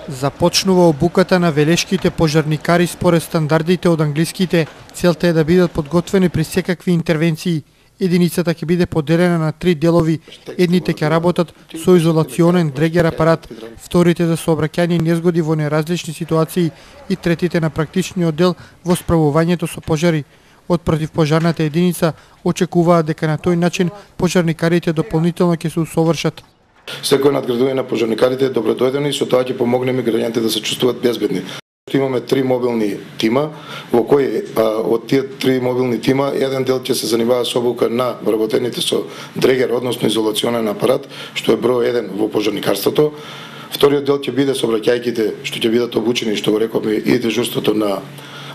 Започнува обуката на велешките пожарникари според стандардите од англиските. Целта е да бидат подготвени при секакви интервенции. Единицата ќе биде поделена на 3 делови. Едните ќе работат со изолационен дрегер апарат, вторите за сообраќајни незгоди во неразлични ситуации и третите на практичниот дел во справувањето со пожари. Од противпожарната единица очекуваат дека на тој начин пожарникарите дополнително ќе се усовршат. Секој надградување на пожарникарите е добродојдено и со тоа ќе помогнеме граѓаните да се чувствуваат безбедни. Имаме 3 мобилни тима, во кои од тие 3 мобилни тима еден дел ќе се занимава со обука на вработените со дрегер, односно изолационен апарат, што е број 1 во пожарникарството. Вториот дел ќе биде сообраќајките што ќе бидат обучени, што го рековме, и дежурството на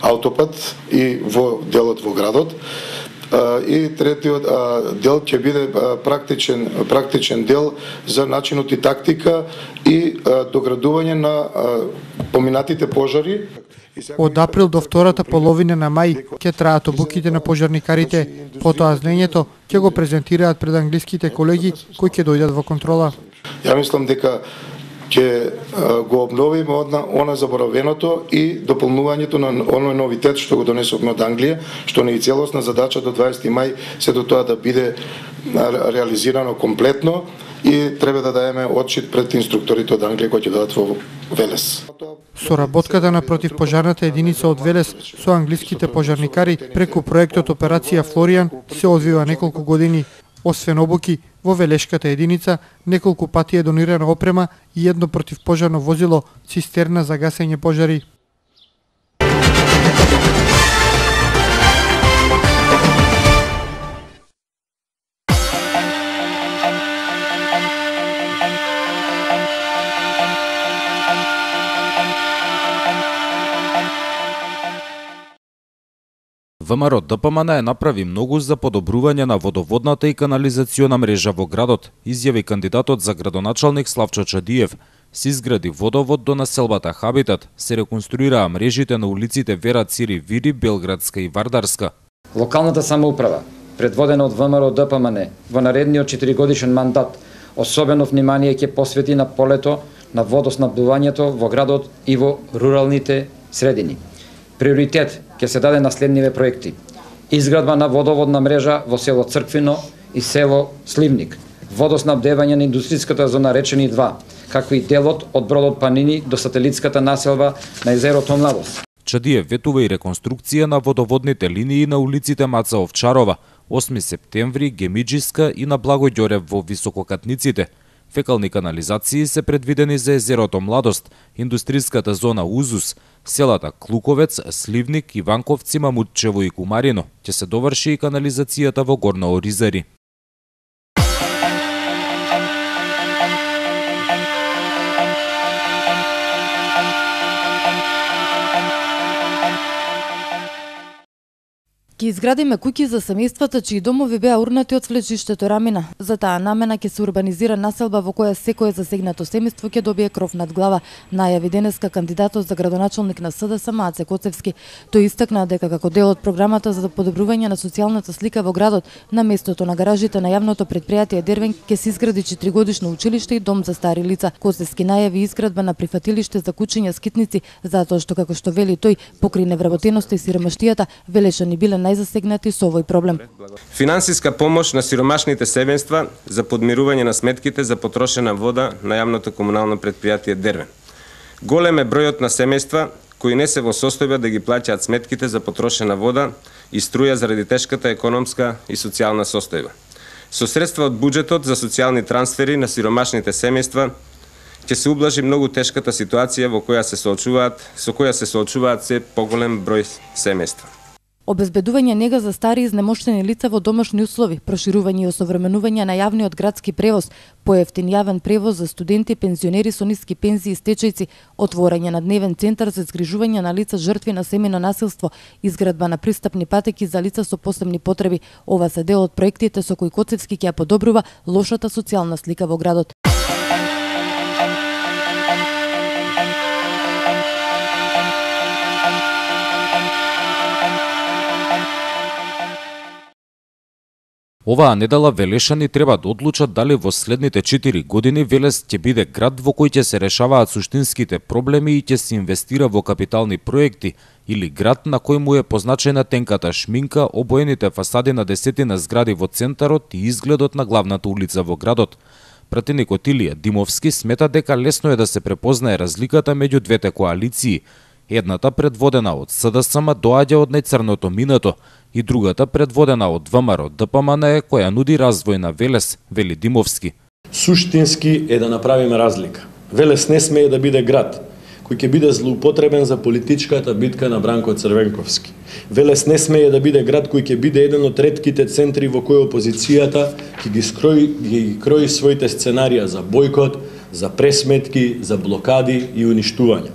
аутопат и во делот во градот. И третиот дел ќе биде практичен дел за начинот и тактика и доградување на поминатите пожари. Од април до втората половина на мај ќе траат обуките на пожарникарите. Потоа знаењето ќе го презентираат пред англиските колеги кои ќе дојдат во контрола. Ја мислам дека ќе го обновиме она заборавеното и дополнувањето на оној новитет што го донесовме од Англија, што не е целосна задача до 20 мај се до тоа да биде реализирано комплетно и треба да даеме отчит пред инструкторите од Англија кои ќе дадат во Велес. Соработката на противпожарната единица од Велес со англиските пожарникари преку проектот Операција Флоријан се одвива неколку години. Освен обуки, во велешката единица неколку пати е донирана опрема и едно противпожарно возило, цистерна за гасење пожари. ВМРО ДПМН направи многу за подобрување на водоводната и канализациона мрежа во градот, изјави кандидатот за градоначалник Славчо Чадиев. Се изгради водовод до населбата Хабитат, се реконструираа мрежите на улиците Вера Цири Вири, Белградска и Вардарска. Локалната самоуправа, предводена од ВМРО ДПМН, во наредниот 4-годишен мандат, особено внимание ќе посвети на полето на водоснабдувањето во градот и во руралните средини. Приоритет ќе се даде на следниве проекти: изградба на водоводна мрежа во село Црквино и село Сливник, водоснабдевање на индустријската зона Речени 2, како и делот од бродот Панини до сателитската населба на езерото Младост. Чадиев ветува и реконструкција на водоводните линии на улиците Маца Овчарова, 8 септември, Гемиџиска и на Благој Ѓорев во висококатниците. Фекални канализации се предвидени за езерото Младост, индустријската зона Узус, селата Клуковец, Сливник, Иванковци, Мамутчево и Кумарино. Ќе се доврши и канализацијата во Горна Оризари. Ќе изградиме куќи за семејствата чии домови беа урнати од свлечиштето Рамина. За таа намена ќе се урбанизира населба во која секое засегнато семејство ќе добие кров над глава, најави денеска кандидатот за градоначалник на СДСМ Аце Коцевски. Тој истакна дека како дел од програмата за подобрување на социјалната слика во градот, на местото на гаражите на јавното предпријатие Дервен ќе се изгради 4-годишно училиште и дом за стари лица. Коцевски најави изградба на прифатилиште за кучиња скитници, затоа што, како што вели тој, покрај невработеноста и сиромаштијата, Велешани биле најзасегнати со овој проблем. Финансиска помош на сиромашните семејства за подмирување на сметките за потрошена вода на јавното комунално предпријатие Дервен. Голем е бројот на семејства кои не се во состојба да ги плаќаат сметките за потрошена вода и струја заради тешката економска и социјална состојба. Со средства од буџетот за социјални трансфери на сиромашните семејства ќе се ублажи многу тешката ситуација со која се соочуваат се поголем број семејства. Обезбедување нега за стари изнемоштени лица во домашни услови, проширување и осовременување на јавниот градски превоз, поевтин јавен превоз за студенти, пензионери со ниски пензии и стечајци, отворање на дневен центар за згрижување на лица жртви на семејно насилство, изградба на пристапни патеки за лица со посебни потреби. Ова се дел од проектите со кои Коцевски ќе ја подобрува лошата социјална слика во градот. Оваа недела велешани треба да одлучат дали во следните 4 години Велес ќе биде град во кој ќе се решаваат суштинските проблеми и ќе се инвестира во капитални проекти, или град на кој му е позначена тенката шминка, обоените фасади на десетина згради во центарот и изгледот на главната улица во градот. Пратеникот Илија Димовски смета дека лесно е да се препознае разликата меѓу двете коалиции. Едната предводена од СДСМ доаѓа од најцрното минато и другата предводена од ВМРО ДПМН која нуди развој на Велес, вели Димовски. Суштински е да направиме разлика. Велес не смее да биде град кој ќе биде злоупотребен за политичката битка на Бранко Црвенковски. Велес не смее да биде град кој ќе биде еден од ретките центри во кој опозицијата ќе ги крои своите сценарија за бојкот, за пресметки, за блокади и уништување.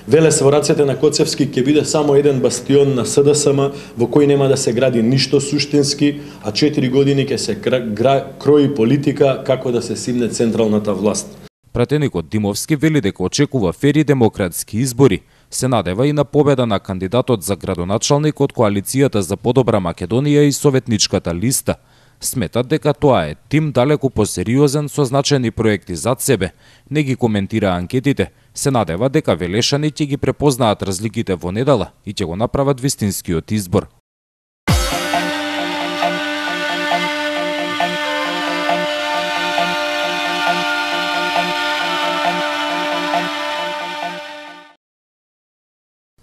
Велес во рацете на Коцевски ќе биде само еден бастион на СДСМ во кој нема да се гради ништо суштински, а 4 години ќе се крои политика како да се симне централната власт. Пратеникот Димовски вели дека очекува фери демократски избори. Се надева и на победа на кандидатот за градоначалник од коалицијата за подобра Македонија и Советничката листа. Сметат дека тоа е тим далеку посериозен со значени проекти зад себе. Не ги коментира анкетите. Се надева дека велешани ќе ги препознаат разликите во недела и ќе го направат вистинскиот избор.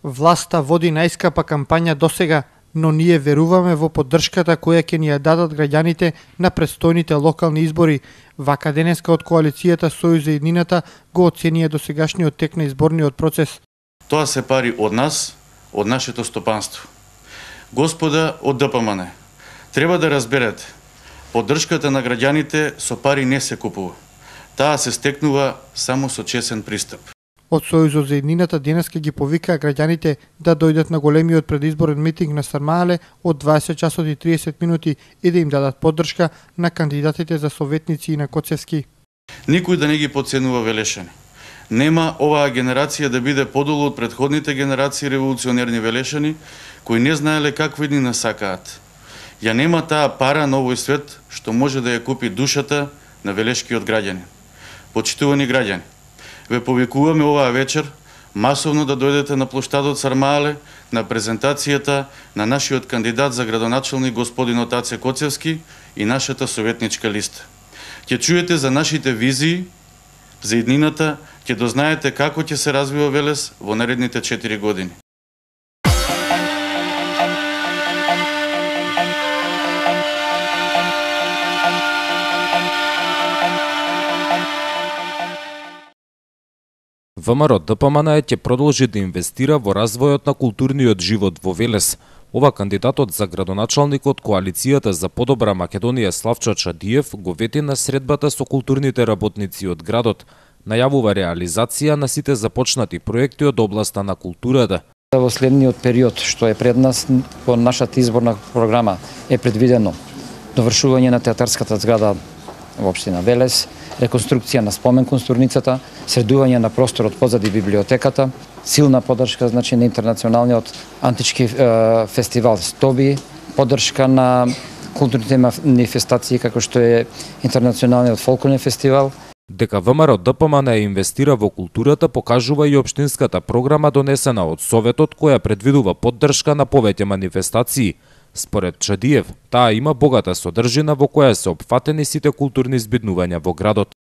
Власта води најскапа кампања досега, но ние веруваме во поддршката која ќе ни ја дадат граѓаните на предстојните локални избори. Вака денеска од коалицијата Сојуз за еднината го оценија досегашниот тек на изборниот процес. Тоа се пари од нас, од нашето стопанство. Господа од ДПМН, треба да разберете, поддршката на граѓаните со пари не се купува. Таа се стекнува само со чесен пристап. Од Сојузот за еднината денеска ги повикаа граѓаните да дојдат на големиот предизборен митинг на Сармаале од 20 часот и 30 минути и да им дадат поддршка на кандидатите за советници и на Коцевски. Никој да не ги подценува велешани. Нема оваа генерација да биде подолу од претходните генерации револуционерни велешани кои не знаеле какво ни насакаат. Ја нема таа пара на овој свет што може да ја купи душата на велешкиот граѓанин. Почитувани граѓани, ве повикуваме оваа вечер масовно да дојдете на плоштадот Сармаале на презентацијата на нашиот кандидат за градоначалник господинот Аце Коцевски и нашата советничка листа. Ќе чуете за нашите визии за еднината, ќе дознаете како ќе се развива Велес во наредните 4 години. ВМРО ДПМН ќе продолжи да инвестира во развојот на културниот живот во Велес. Ова кандидатот за градоначалник од коалицијата за подобра Македонија Славчо Чадиев го вети на средбата со културните работници од градот. Најавува реализација на сите започнати проекти од областа на културата. Во следниот период што е пред нас по нашата изборна програма е предвидено довршување на театарската зграда во општина Велес, реконструкција на спомен констурницата, средување на просторот позади библиотеката, силна поддршка значи на интернационалниот антички фестивал Стоби, поддршка на културните манифестации како што е интернационалниот фолклорен фестивал. Дека ВМРО ДПМН инвестира во културата покажува и општинската програма донесена од Советот која предвидува поддршка на повеќе манифестации. Според Чадиев, таа има богата содржина во која се опфатени сите културни збиднувања во градот.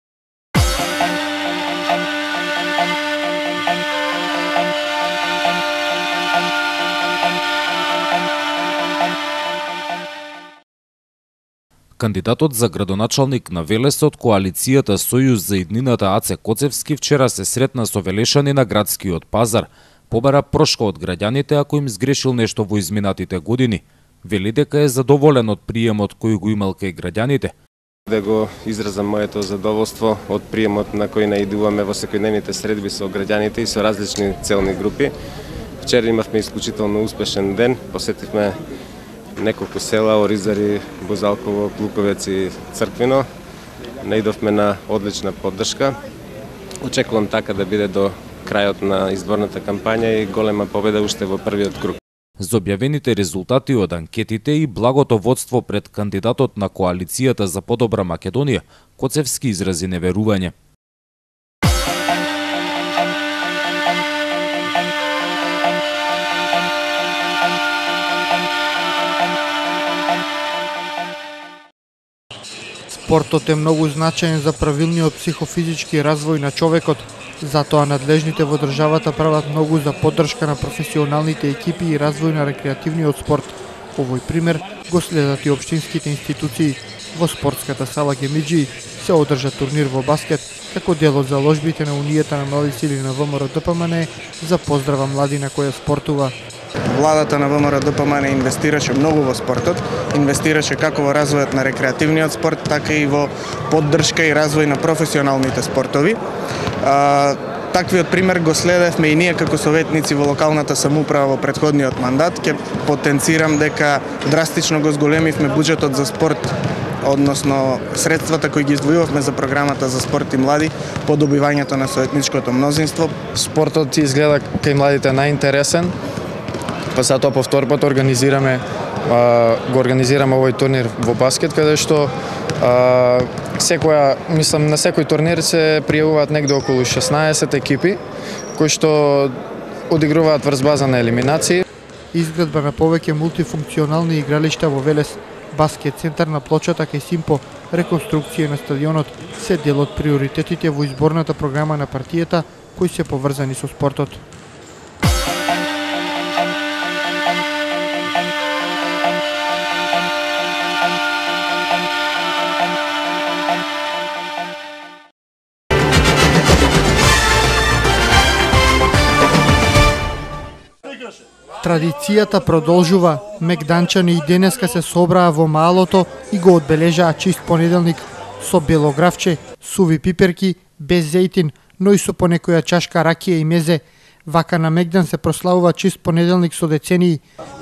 Кандидатот за градоначалник на Велес од коалицијата Сојуз за еднината Аце Коцевски вчера се сретна со велешани на градскиот пазар. Побара прошка од граѓаните ако им сгрешил нешто во изминатите години. Вели дека е задоволен од приемот кој го имал кај граѓаните. Да го изразам моето задоволство од приемот на кој наидуваме во секојдневните средби со граѓаните и со различни целни групи. Вчера имавме исклучително успешен ден, посетивме неколку села, Оризари, Бузалково, Клуковец и Црквино. Наидовме на одлична поддршка. Очекувам така да биде до крајот на изборната кампања и голема победа уште во првиот круг. За објавените резултати од анкетите и благото водство пред кандидатот на коалицијата за подобра Македонија, Коцевски изрази неверување. Спортот е многу значаен за правилниот психофизички развој на човекот, затоа надлежните во државата прават многу за поддршка на професионалните екипи и развој на рекреативниот спорт. Овој пример го следат и општинските институции. Во спортската сала Гемиџи се одржа турнир во баскет како дел од заложбите на Унијата на млади сили на ВМРО ДПМН за поздрава младина која спортува. Владата на ВМРО ДПМН инвестираше многу во спортот, инвестираше како во развојот на рекреативниот спорт, така и во поддршка и развој на професионалните спортови. Таквиот пример го следевме и ние како советници во локалната самоуправа во претходниот мандат. Ќе потенцирам дека драстично го зголемивме буџетот за спорт, односно средствата кои ги издвојувавме за програмата за спорт и млади по добивањето на советничкото мнозинство. Спортот изгледа кај младите најинтересен, па затоа по втор пат го организираме овој турнир во баскет, каде што на секој турнир се пријавуваат негде околу 16 екипи кои што одигруваат врз база на елиминации. Изградба на повеќе мултифункционални игралишта во Велес, баскет центар на плочата кај Симпо, реконструкција на стадионот се дел од приоритетите во изборната програма на партијата кои се поврзани со спортот. Традицијата продолжува. Мегданчани и денеска се собраа во малото и го одбележаа чист понеделник со белогравче, суви пиперки, без зејтин, но и со понекоја чашка ракија и мезе. Вака на Мегдан се прославува чист понеделник со децении.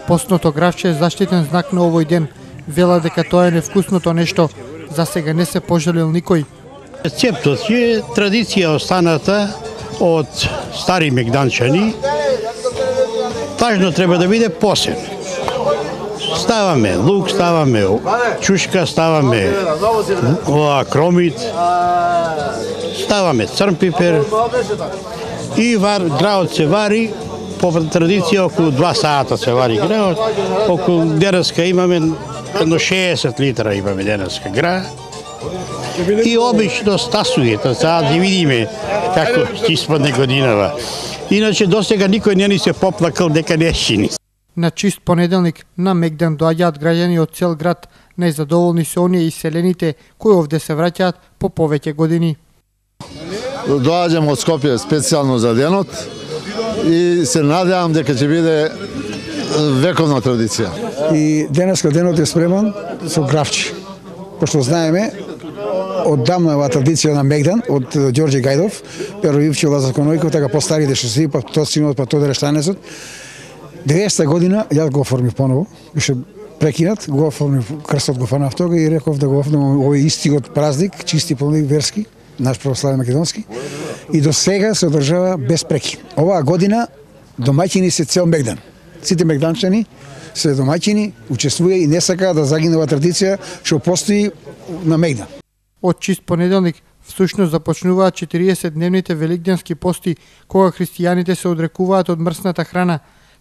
Постното гравче е заштитен знак на овој ден. Вела дека тоа е невкусното нешто. За сега не се пожалил никој. Рецептот е традиција останата од стари мегданчани. Важно треба да биде посебно. Ставаме лук, ставаме чушка, ставаме кромит, ставаме црн пипер и граот се вари по традиција околу 2 сата се вари граот. Околу денеска имаме едно 60 литра имаме денеска гра. И обично стасујата, сега да видиме како ќе испадне годинава. Иначе досега никој не ни се поплакал дека не шини. На чист понеделник на Мегдан доаѓаат граѓани од цел град. Најзадоволни се оние иселените кои овде се враќаат по повеќе години. Доаѓам од Скопје специјално за денот и се надевам дека ќе биде вековна традиција. И денеска денот е спреман со гравче. Пошто знаеме, оддамна ова традиција на Мегдан од Ѓорѓе Гајдов, Перо Ивче, Лазар Конојков, така постарите што си, па тоа синот, па тоа Дерештанецот. 90 година ја го оформив поново, беше прекинат, го оформив, крстот го фанав тога и реков да го оформим овој истиот празник, чисти празник верски, наш православен македонски, и до сега се одржава без прекин. Оваа година домаќини се цел Мегдан. Сите мегданчани се домаќини, учествува и не сака да загине оваа традиција што постои на Мегдан. Од чист понеделник всушност започнуваат 40-дневните великденски пости, кога христијаните се одрекуваат од мрсната храна.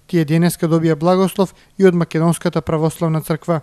Тие денеска добија благослов и од Македонската православна црква.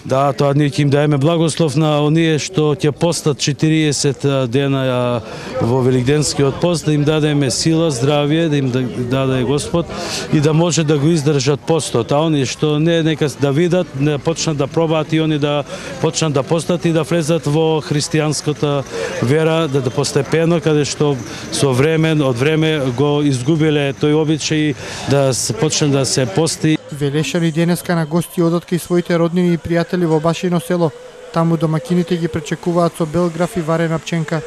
Да, тоа ние ќе им даеме благослов на оние што ќе постат 40 дена во великденскиот пост, да им дадеме сила, здравје, да им даде Господ и да може да го издржат постот. А оние што не, нека да видат, не почнат да пробаат и они да почнат да постат и да влезат во христијанската вера, да постепено, каде што со време, од време го изгубиле тој обичај да почне да се пости. Велешани денеска на гости одат кај своите роднини и пријатели во Башино село. Таму домакините ги пречекуваат со бел граф и варена пченка.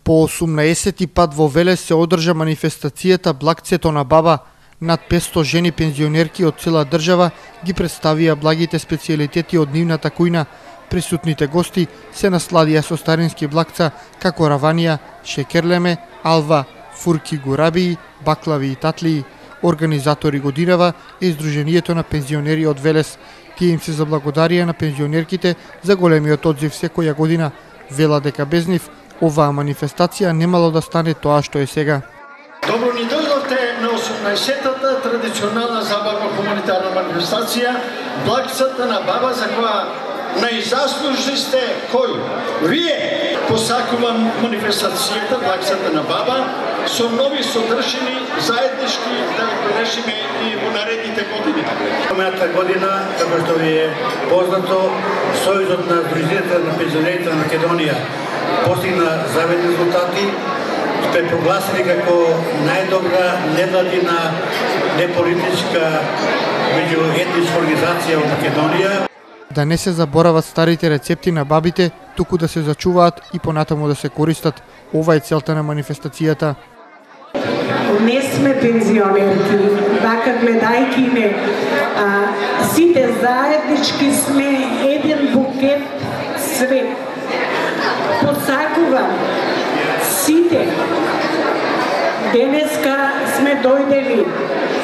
По 18-ти пат во Велес се одржа манифестацијата Благцето на баба. Над 500 жени пензионерки од цела држава ги представија благите специјалитети од нивната кујна. Присутните гости се насладија со старински блакца како раванија, шекерлеме, алва, фурки гурабии, баклави и татлии. Организатори годинава е Издруженијето на пензионери од Велес. Тие им се заблагодарија на пензионерките за големиот одзив секоја година. Вела дека без нив оваа манифестација немало да стане тоа што е сега. Добро ни дојдовте на 18-тата традиционална забавна хуманитарна манифестација Блакцата на баба, за која најзаслужни сте кој? Вие! Посакувам манифестацијата Блакцата на баба со нови содржини заеднички да го решиме и во наредните години. Мината година, како што ви е познато, Сојузот на Сдруженијата на пензионерите на Македонија постигна заветни резултати, сте прогласени како најдобра невладина неполитичка меѓуетничка организација во Македонија. Да не се заборават старите рецепти на бабите, туку да се зачуваат и понатаму да се користат. Ова е целта на манифестацијата. Не сме пензионерки, така гледајки ме, сите заеднички сме еден букет свет. Посакувам сите, денеска сме дојдели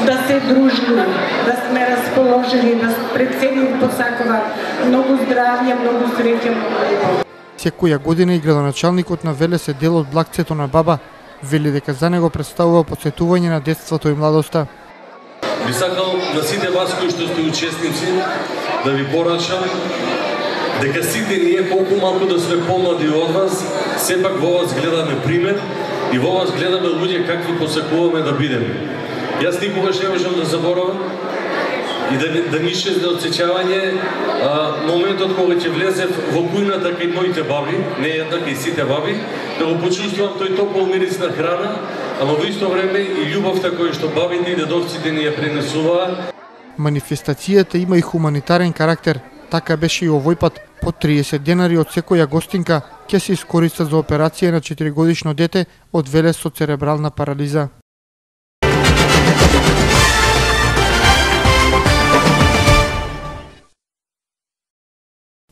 да се дружиме, да сме расположени, да пред себе посакувам многу здравје, многу среќа, многу. Секоја година и градоначалникот на Велес е дел од Блакцето на баба. Вели дека за него представува посетување на детството и младоста. Би сакал на сите вас кои што сте учесници да ви порачам дека сите ние колку малку да сме помлади од вас, сепак во вас гледаме пример и во вас гледаме луѓе какви посакуваме да бидеме. Јас никогаш не можам да заборавам и да ми исчезне од сеќавање моментот кога ќе влезев во кујната кај моите баби, не еднак и сите баби, да го почувствувам тој топол мирис на храна, ама во исто време и љубовта која што бабите и дедовците ни ја пренесуваа. Манифестацијата има и хуманитарен карактер. Така беше и овој пат. По 30 денари од секоја гостинка ќе се искористат за операција на 4-годишно дете од Велес со церебрална парализа.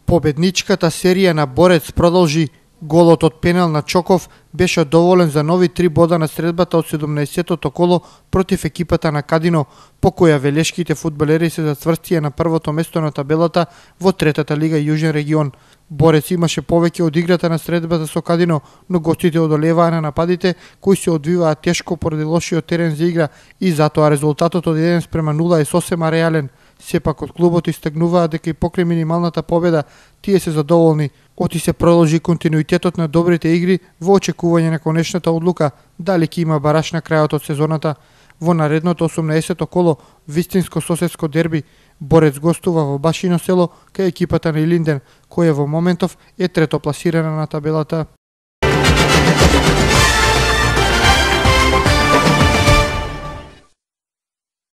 Победничката серија на Борец продолжи. Голот од пенал на Чоков беше доволен за нови 3 бода на средбата од 17-тото коло против екипата на Кадино, по која велешките фудбалери се зацврстија на првото место на табелата во третата лига Јужен регион. Борец имаше повеќе од играта на средбата со Кадино, но гостите одолеваа на нападите кои се одвиваа тешко поради лошиот терен за игра и затоа резултатот од 1:0 е сосема реален. Сепак од клубот истагнуваа дека и покрај минималната победа тие се задоволни. Оти се продолжи континуитетот на добрите игри во очекување на конечната одлука дали ќе има бараш на крајот од сезоната. Во наредното 18-то коло, вистинско соседско дерби, Борец гостува во Башино село кај екипата на Илинден, која во моментов е трето пласирана на табелата.